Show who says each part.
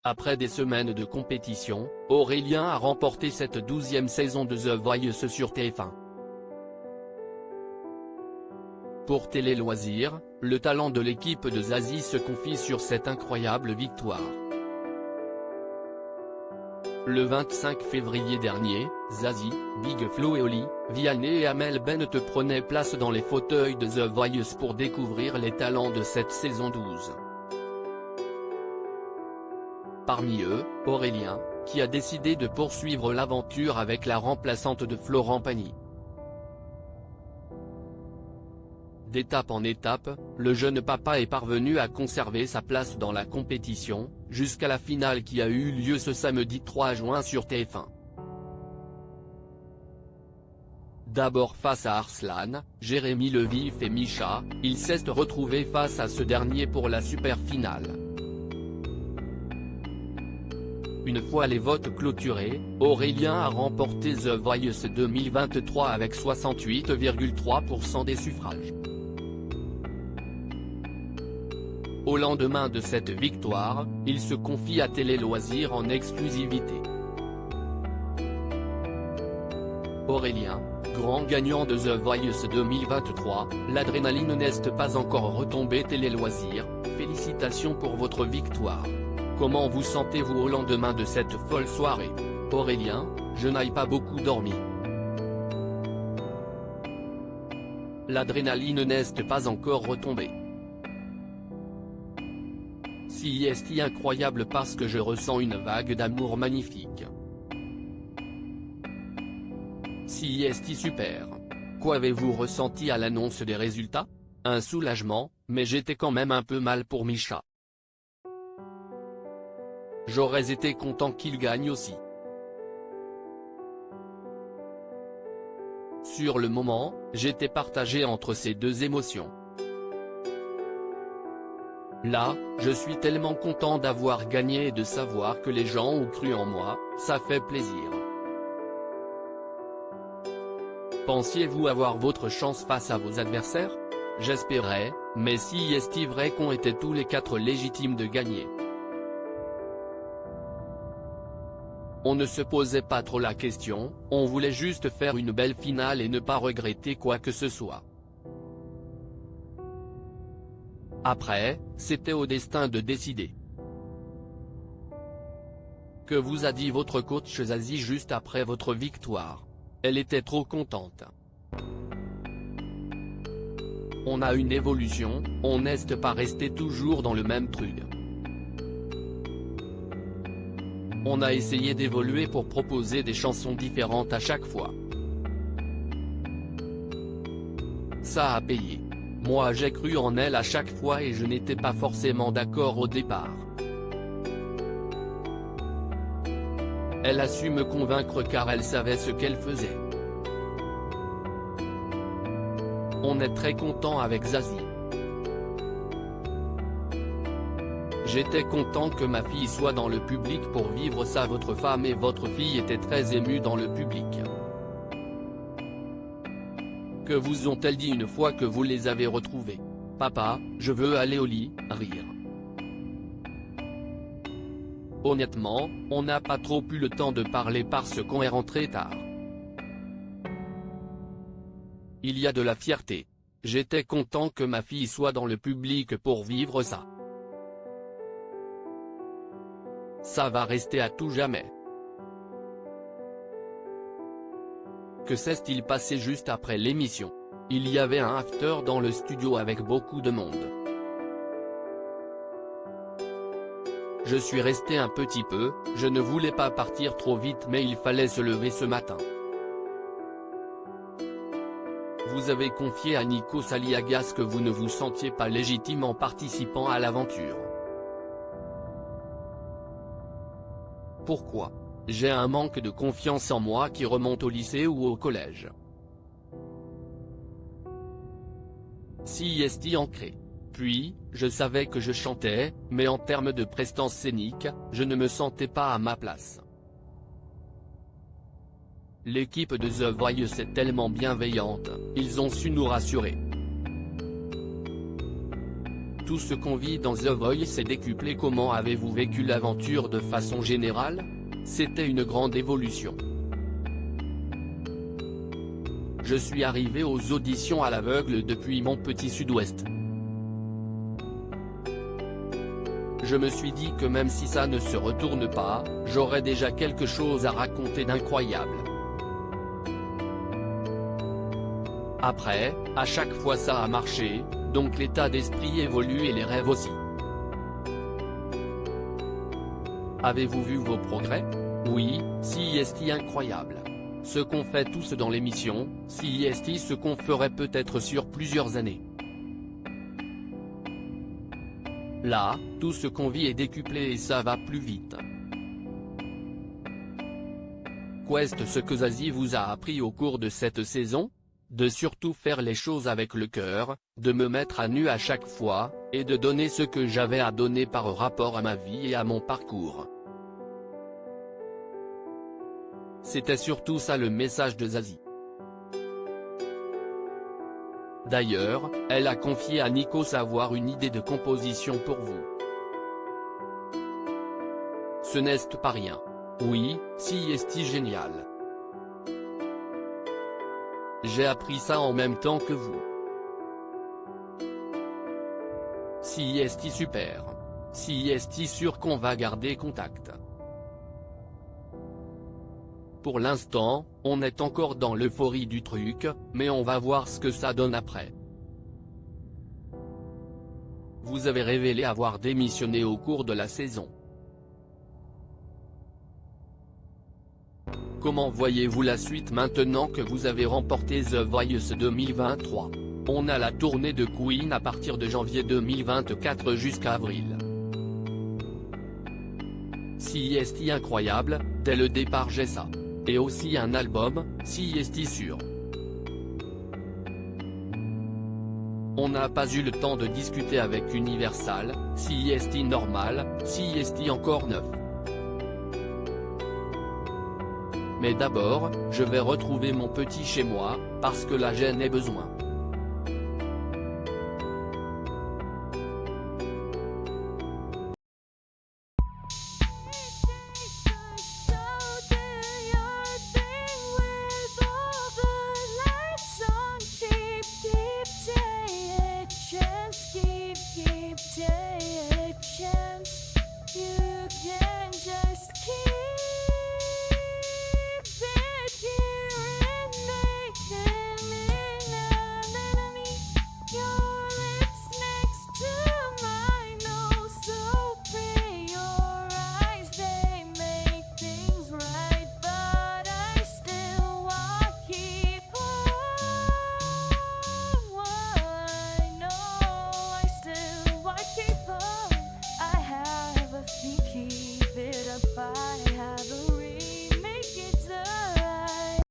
Speaker 1: Après des semaines de compétition, Aurélien a remporté cette 12e saison de The Voice sur TF1. Pour Télé Loisirs, le talent de l'équipe de Zazie se confie sur cette incroyable victoire. Le 25 février dernier, Zazie, Big Flo et Oli, Vianney et Amel Bent prenaient place dans les fauteuils de The Voice pour découvrir les talents de cette saison 12. Parmi eux, Aurélien, qui a décidé de poursuivre l'aventure avec la remplaçante de Florent Pagny. D'étape en étape, le jeune papa est parvenu à conserver sa place dans la compétition, jusqu'à la finale qui a eu lieu ce samedi 3 juin sur TF1. D'abord face à Arslan, Jérémy Levif et Misha, il s'est retrouvé face à ce dernier pour la super finale. Une fois les votes clôturés, Aurélien a remporté The Voice 2023 avec 68,3% des suffrages. Au lendemain de cette victoire, il se confie à Télé Loisirs en exclusivité. Aurélien, grand gagnant de The Voice 2023, l'adrénaline n'est pas encore retombée. Télé Loisirs, félicitations pour votre victoire. Comment vous sentez-vous au lendemain de cette folle soirée? Aurélien, je n'ai pas beaucoup dormi. L'adrénaline n'est pas encore retombée. Si est incroyable parce que je ressens une vague d'amour magnifique. Si est super. Qu'avez-vous ressenti à l'annonce des résultats? Un soulagement, mais j'étais quand même un peu mal pour Misha. J'aurais été content qu'il gagne aussi. Sur le moment, j'étais partagé entre ces deux émotions. Là, je suis tellement content d'avoir gagné et de savoir que les gens ont cru en moi, ça fait plaisir. Pensiez-vous avoir votre chance face à vos adversaires? J'espérais, mais si est vrai qu'on était tous les quatre légitimes de gagner. On ne se posait pas trop la question, on voulait juste faire une belle finale et ne pas regretter quoi que ce soit. Après, c'était au destin de décider. Que vous a dit votre coach Zazie juste après votre victoire? Elle était trop contente. On a une évolution, on n'est pas resté toujours dans le même truc. On a essayé d'évoluer pour proposer des chansons différentes à chaque fois. Ça a payé. Moi j'ai cru en elle à chaque fois et je n'étais pas forcément d'accord au départ. Elle a su me convaincre car elle savait ce qu'elle faisait. On est très content avec Zazie. J'étais content que ma fille soit dans le public pour vivre ça. Votre femme et votre fille étaient très émues dans le public. Que vous ont-elles dit une fois que vous les avez retrouvées? Papa, je veux aller au lit, rire. Honnêtement, on n'a pas trop eu le temps de parler parce qu'on est rentré tard. Il y a de la fierté. J'étais content que ma fille soit dans le public pour vivre ça. Ça va rester à tout jamais. Que s'est-il passé juste après l'émission? Il y avait un after dans le studio avec beaucoup de monde. Je suis resté un petit peu, je ne voulais pas partir trop vite mais il fallait se lever ce matin. Vous avez confié à Nikos Aliagas que vous ne vous sentiez pas légitime en participant à l'aventure. Pourquoi? J'ai un manque de confiance en moi qui remonte au lycée ou au collège. Si est ancré. Puis, je savais que je chantais, mais en termes de prestance scénique, je ne me sentais pas à ma place. L'équipe de The Voice est tellement bienveillante, ils ont su nous rassurer. tout ce qu'on vit dans The Voice est décuplé. Comment avez-vous vécu l'aventure de façon générale? C'était une grande évolution. Je suis arrivé aux auditions à l'aveugle depuis mon petit Sud-Ouest. Je me suis dit que même si ça ne se retourne pas, j'aurais déjà quelque chose à raconter d'incroyable. Après, à chaque fois ça a marché, donc l'état d'esprit évolue et les rêves aussi. Avez-vous vu vos progrès? Oui, CIST incroyable. Ce qu'on fait tous dans l'émission, CIST, ce qu'on ferait peut-être sur plusieurs années. Là, tout ce qu'on vit est décuplé et ça va plus vite. Qu'est-ce ce que Zazie vous a appris au cours de cette saison? De surtout faire les choses avec le cœur, de me mettre à nu à chaque fois, et de donner ce que j'avais à donner par rapport à ma vie et à mon parcours. C'était surtout ça le message de Zazie. D'ailleurs, elle a confié à Nikos avoir une idée de composition pour vous. Ce n'est pas rien. Oui, CIST génial. J'ai appris ça en même temps que vous. CIST super. CIST sûr qu'on va garder contact. Pour l'instant, on est encore dans l'euphorie du truc, mais on va voir ce que ça donne après. Vous avez révélé avoir démissionné au cours de la saison. Comment voyez-vous la suite maintenant que vous avez remporté The Voice 2023? On a la tournée de Queen à partir de janvier 2024 jusqu'à avril. CIST incroyable, dès le départ j'ai ça. Et aussi un album, CIST sûr. On n'a pas eu le temps de discuter avec Universal, CIST normal, CIST encore neuf. Mais d'abord, je vais retrouver mon petit chez moi, parce que là j'en ai besoin.